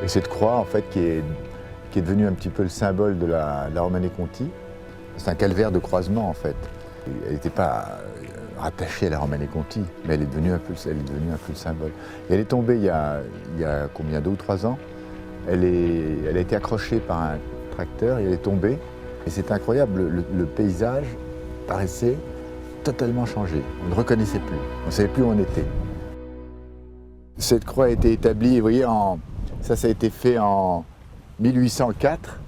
Et cette croix, en fait, qui est devenue un petit peu le symbole de la Romanée Conti, c'est un calvaire de croisement, en fait. Elle n'était pas rattachée à la Romanée Conti, mais elle est devenue un peu le symbole. Et elle est tombée il y a combien, 2 ou 3 ans. Elle a été accrochée par un tracteur et elle est tombée. Et c'est incroyable, le paysage paraissait totalement changé. On ne reconnaissait plus, on ne savait plus où on était. Cette croix a été établie, vous voyez, ça a été fait en 1804,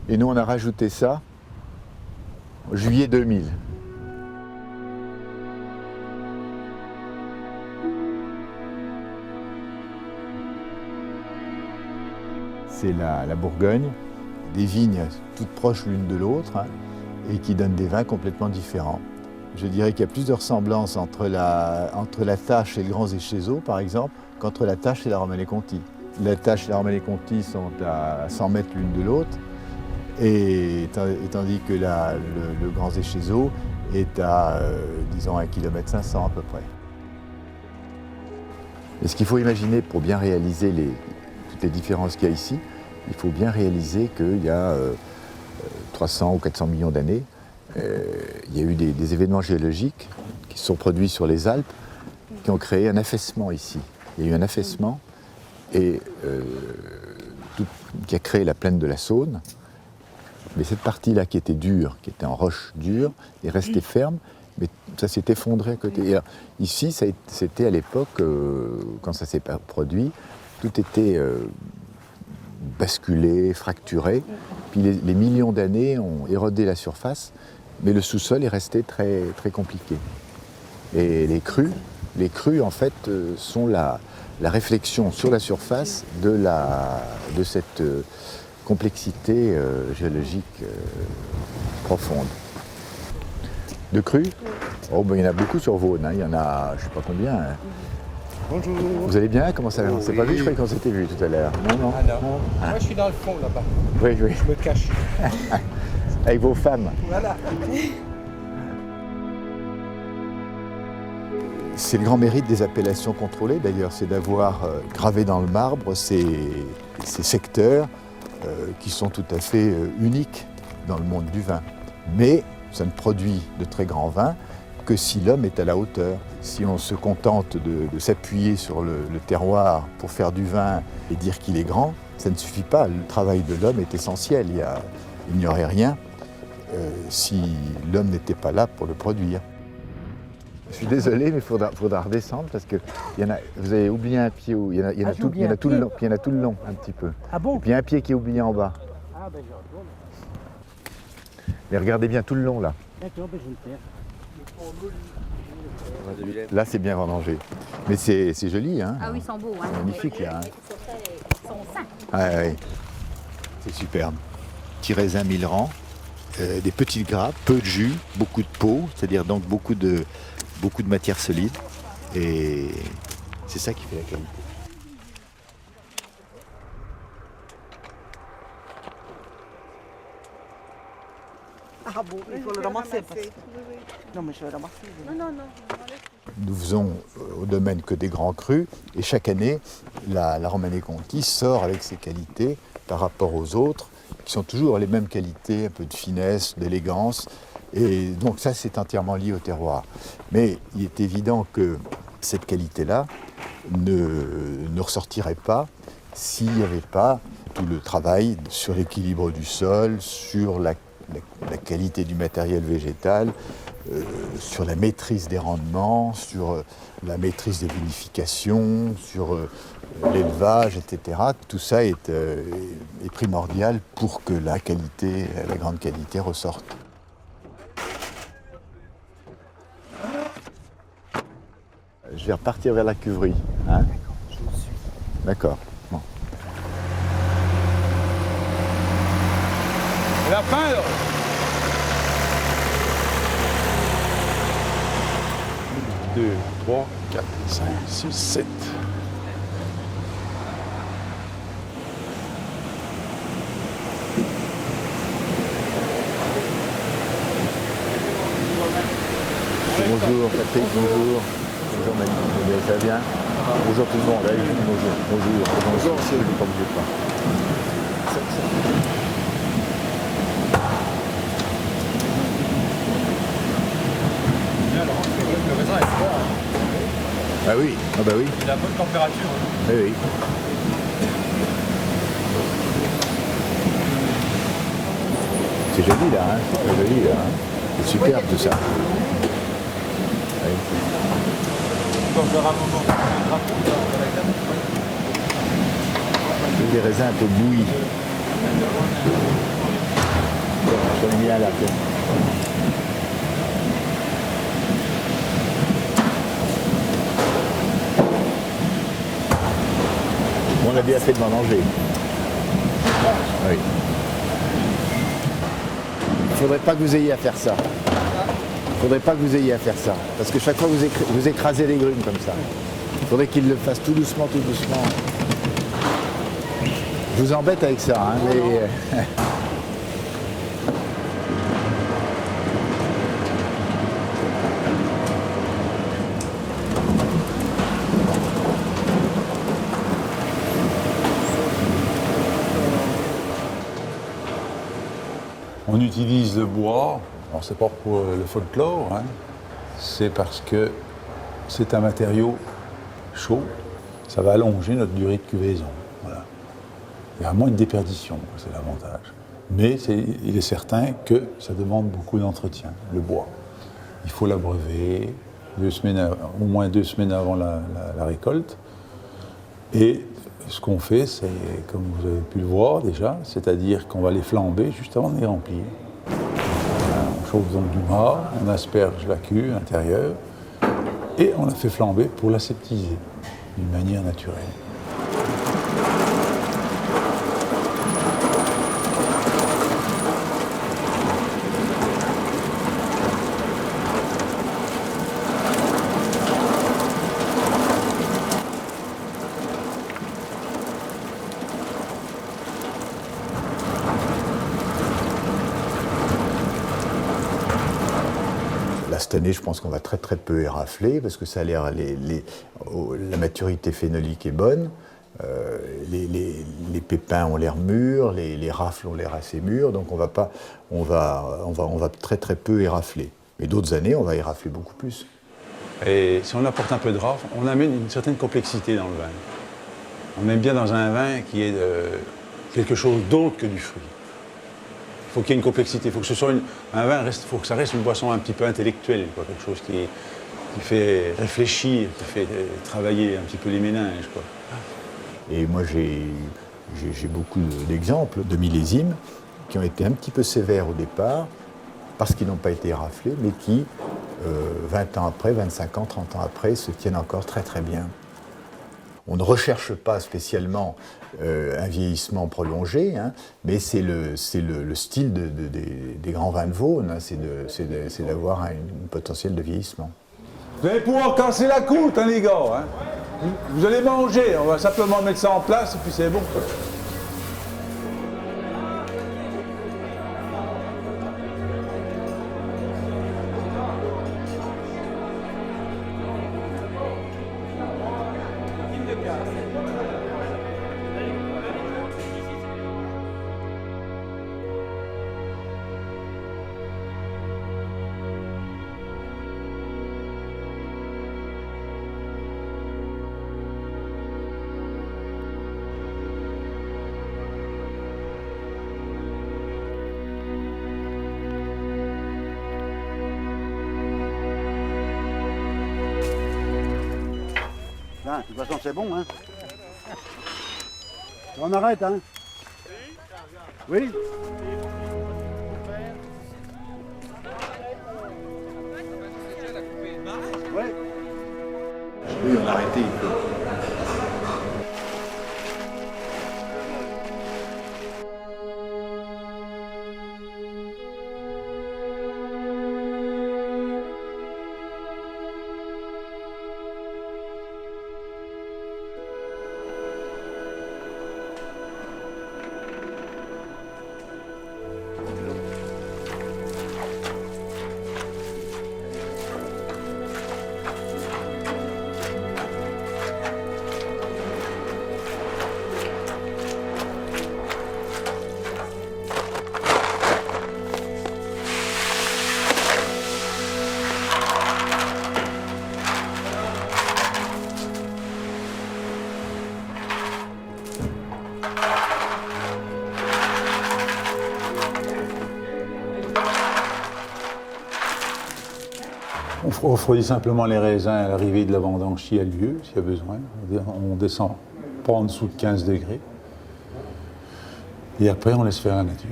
et nous on a rajouté ça en juillet 2000. C'est la Bourgogne, des vignes toutes proches l'une de l'autre, hein, et qui donnent des vins complètement différents. Je dirais qu'il y a plus de ressemblances entre la Tâche et le Grand Échezeaux, par exemple, qu'entre la Tâche et la Romanée Conti. La Tâche et la Romanée Conti sont à 100 mètres l'une de l'autre, et tandis que le Grand Échezeaux est à, disons, 1,5 km à peu près. Et ce qu'il faut imaginer pour bien réaliser toutes les différences qu'il y a ici, il faut bien réaliser qu'il y a 300 ou 400 millions d'années, il y a eu des événements géologiques qui se sont produits sur les Alpes qui ont créé un affaissement ici. Il y a eu un affaissement qui a créé la plaine de la Saône. Mais cette partie-là qui était dure, qui était en roche dure, est restée ferme, mais ça s'est effondré à côté. Et alors, ici, c'était à l'époque, quand ça s'est produit, tout était basculé, fracturé. Puis les millions d'années ont érodé la surface, mais le sous-sol est resté très, très compliqué. Et les crues en fait, sont la réflexion sur la surface de cette complexité géologique profonde. De crues? Oh, ben, il y en a beaucoup sur Vaune, hein. Il y en a, je ne sais pas combien. Hein. Bonjour. Vous allez bien? Comment ça va? On ne s'est pas vu, je croyais qu'on s'était vu tout à l'heure. Non. Ah non. Moi je suis dans le fond là-bas. Oui. Je me cache. Avec vos femmes. Voilà. C'est le grand mérite des appellations contrôlées d'ailleurs, c'est d'avoir gravé dans le marbre ces secteurs qui sont tout à fait uniques dans le monde du vin. Mais ça ne produit de très grands vins que si l'homme est à la hauteur. Si on se contente de s'appuyer sur le terroir pour faire du vin et dire qu'il est grand, ça ne suffit pas. Le travail de l'homme est essentiel. Il n'y aurait rien si l'homme n'était pas là pour le produire. Je suis désolé, mais il faudra redescendre parce que vous avez oublié un pied. Il y en a tout le long, puis il y en a tout le long un petit peu. Ah bon? Et puis il y a un pied qui est oublié en bas. Ah ben je retourne. Mais regardez bien tout le long là. D'accord, ben je vais le faire. Là c'est bien vendangé. Mais c'est joli, hein. Ah oui, ils sont beaux. Hein. Magnifique là. Hein. Ils sont sains. Ouais. C'est superbe. Petits raisins 1000 rangs, des petites grappes, peu de jus, beaucoup de peau, c'est-à-dire donc beaucoup de matière solide. Et c'est ça qui fait la qualité. Ah bon, il faut le ramasser. Non mais je vais le ramasser. Non. Nous faisons au domaine que des grands crus et chaque année, la Romanée Conti sort avec ses qualités par rapport aux autres qui sont toujours les mêmes qualités, un peu de finesse, d'élégance. Et donc ça, c'est entièrement lié au terroir. Mais il est évident que cette qualité-là ne ressortirait pas s'il n'y avait pas tout le travail sur l'équilibre du sol, sur la qualité du matériel végétal, sur la maîtrise des rendements, sur la maîtrise des vinifications, sur l'élevage, etc. Tout ça est primordial pour que la grande qualité ressorte. Je vais repartir vers la cuverie. Hein? Je vous suis. D'accord. Bon. La fin alors. 2, 3, 4, 5, 6, 7. Bonjour Patrick, bonjour. Bonjour Manu, ça va bien? Bonjour tout le monde, allez, bonjour. Bonjour, ne bougez pas. Ah oui, ah bah oui. Il a bonne température. Oui, oui. C'est joli là, hein. C'est très joli là. Hein. C'est superbe tout ça. Oui. Quand je verrai un moment, le drapeau, dans la canne. Des raisins un peu bouillis. J'aime bien là. On a bien fait de m'en manger. Oui. Il ne faudrait pas que vous ayez à faire ça. Il ne faudrait pas que vous ayez à faire ça. Parce que chaque fois vous écrasez les grumes comme ça. Il faudrait qu'il le fasse tout doucement, tout doucement. Je vous embête avec ça, hein, mais... On utilise le bois, alors c'est pas pour le folklore, hein, c'est parce que c'est un matériau chaud, ça va allonger notre durée de cuvaison. Voilà. Il y a moins de déperdition, c'est l'avantage. Mais il est certain que ça demande beaucoup d'entretien, le bois. Il faut l'abreuver au moins 2 semaines avant la récolte. Et ce qu'on fait, c'est, comme vous avez pu le voir déjà, c'est-à-dire qu'on va les flamber juste avant de les remplir. On chauffe donc du marc, on asperge la cuve intérieure et on la fait flamber pour l'aseptiser d'une manière naturelle. Cette année, je pense qu'on va très très peu érafler parce que ça a l'air, la maturité phénolique est bonne, les pépins ont l'air mûrs, les rafles ont l'air assez mûrs, donc on va très très peu érafler. Mais d'autres années, on va érafler beaucoup plus. Et si on apporte un peu de rafle, on amène une certaine complexité dans le vin. On aime bien dans un vin qui est quelque chose d'autre que du fruit. Il faut qu'il y ait une complexité, il faut que ce soit un vin, il faut que ça reste une boisson un petit peu intellectuelle, quoi, quelque chose qui fait réfléchir, qui fait travailler un petit peu les méninges, quoi. Et moi j'ai beaucoup d'exemples de millésimes qui ont été un petit peu sévères au départ, parce qu'ils n'ont pas été éraflés, mais qui, 20 ans après, 25 ans, 30 ans après, se tiennent encore très très bien. On ne recherche pas spécialement un vieillissement prolongé, hein, mais c'est le style des grands vins de Vaune, hein, c'est d'avoir un potentiel de vieillissement. Vous allez pouvoir casser la croûte, hein, les gars. Hein. Vous allez manger, on va simplement mettre ça en place et puis c'est bon. De toute façon, c'est bon, hein. On arrête, hein. Oui. Oui. Oui, on a arrêté. refroidit simplement les raisins à l'arrivée de la vendange s'il y a lieu, s'il y a besoin. On descend pas en dessous de 15 degrés. Et après, on laisse faire la nature.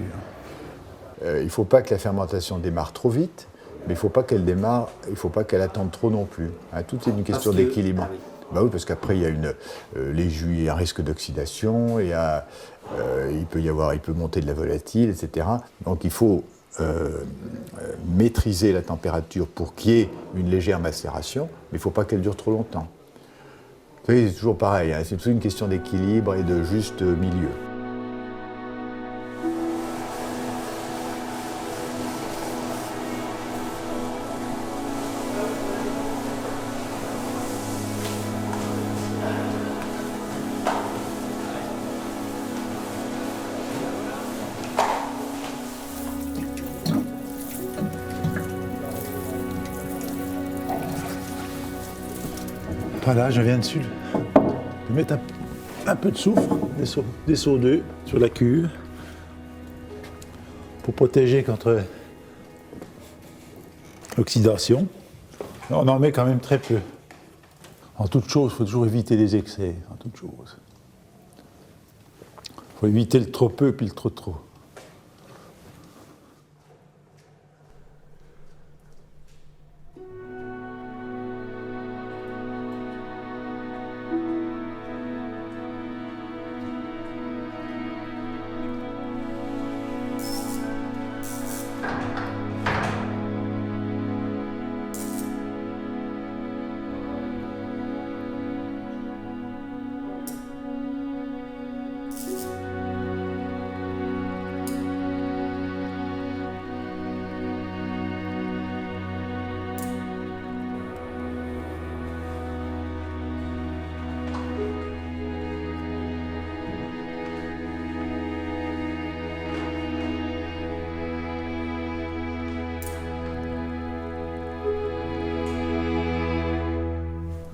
Il ne faut pas que la fermentation démarre trop vite, mais il ne faut pas qu'elle attende trop non plus. Hein, tout est une question d'équilibre. Ah oui. Bah oui, parce qu'après, il y a les jus, il y a un risque d'oxydation, il peut monter de la volatile, etc. Donc il faut maîtriser la température pour qu'il y ait une légère macération, mais il ne faut pas qu'elle dure trop longtemps. Vous savez, c'est toujours pareil, hein, c'est toujours une question d'équilibre et de juste milieu. Voilà, je viens dessus de mettre un peu de soufre, des SO2 sur la cuve pour protéger contre l'oxydation. On en met quand même très peu. En toute chose, il faut toujours éviter les excès, en toute chose. Il faut éviter le trop peu puis le trop trop.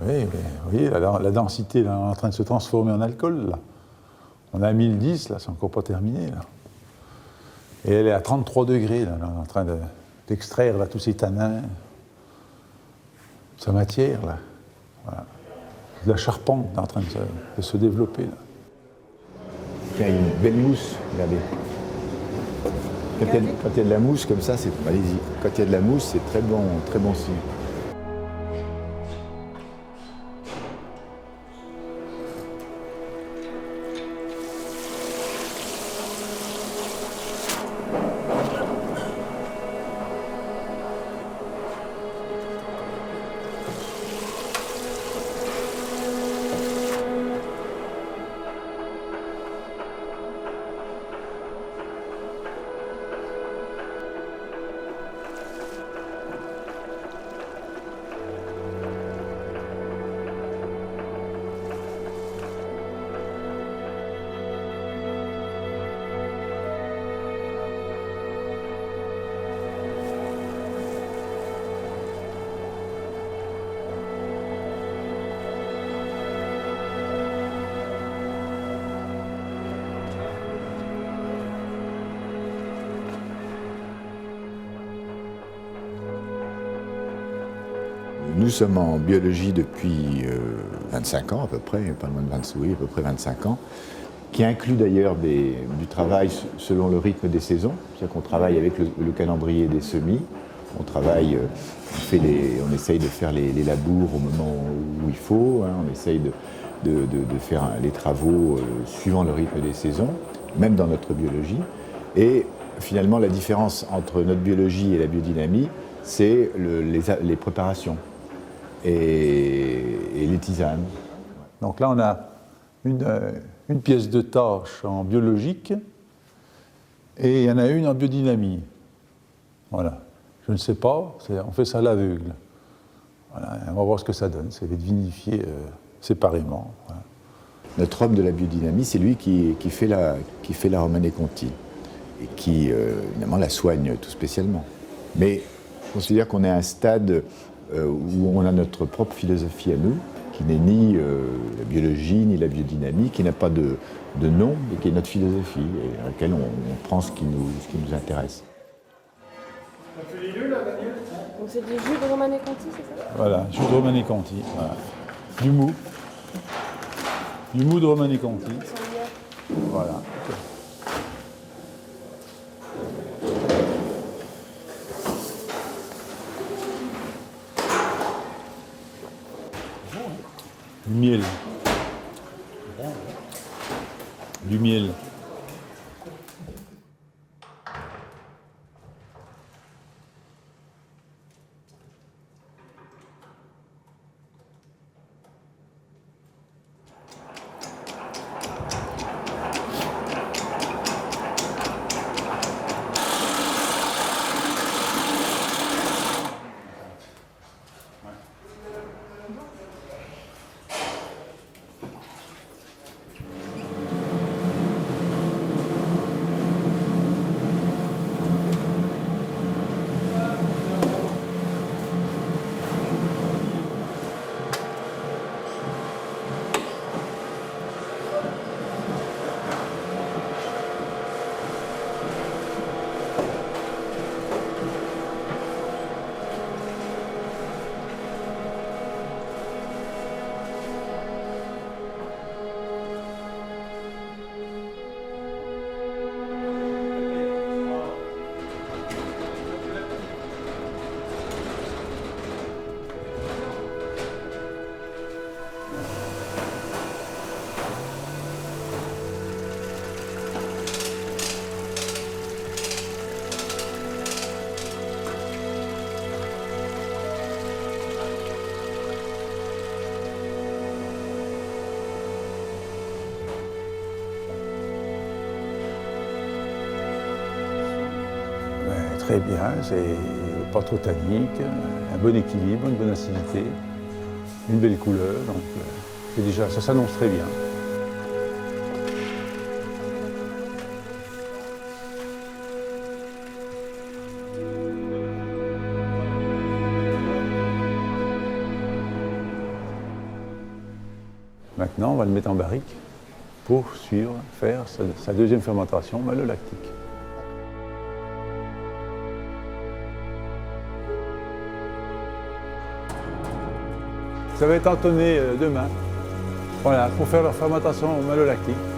Oui, vous voyez, la densité là, est en train de se transformer en alcool. Là. On a 1010, là, c'est encore pas terminé. Là. Et elle est à 33 degrés, là, en train d'extraire là, tous ces tanins, sa matière. Là. Voilà. La charpente est en train de se développer. Là. Il y a une belle mousse, regardez. Quand il y a de la mousse comme ça, allez-y. Quand il y a de la mousse, c'est très bon signe. Nous sommes en biologie depuis 25 ans à peu près, pas loin de 25 ans, qui inclut d'ailleurs du travail selon le rythme des saisons. C'est-à-dire qu'on travaille avec le calendrier des semis, on essaye de faire les labours au moment où il faut, hein, on essaye de faire les travaux suivant le rythme des saisons, même dans notre biologie. Et finalement, la différence entre notre biologie et la biodynamie, c'est les préparations et les tisanes. Donc là, on a une pièce de tâche en biologique et il y en a une en biodynamie. Voilà. Je ne sais pas, on fait ça à l'aveugle. Voilà. On va voir ce que ça donne. C'est vinifié séparément. Voilà. Notre homme de la biodynamie, c'est lui qui fait la Romanée Conti et qui, évidemment, la soigne tout spécialement. Mais on considère qu'on est à un stade où on a notre propre philosophie à nous, qui n'est ni la biologie, ni la biodynamie, qui n'a pas de nom, mais qui est notre philosophie, et à laquelle on prend ce qui nous intéresse. On fait les deux là, Daniel ? Donc c'est du jus de Romanée Conti, c'est ça? Voilà, jus de Romanée Conti. Voilà. Du mou. Du mou de Romanée Conti. Voilà. Du miel. Du miel. Très bien, c'est pas trop tannique, un bon équilibre, une bonne acidité, une belle couleur, donc c'est déjà, ça s'annonce très bien. Maintenant, on va le mettre en barrique pour faire sa deuxième fermentation malolactique. Ça va être entonné demain, voilà, pour faire leur fermentation malolactique.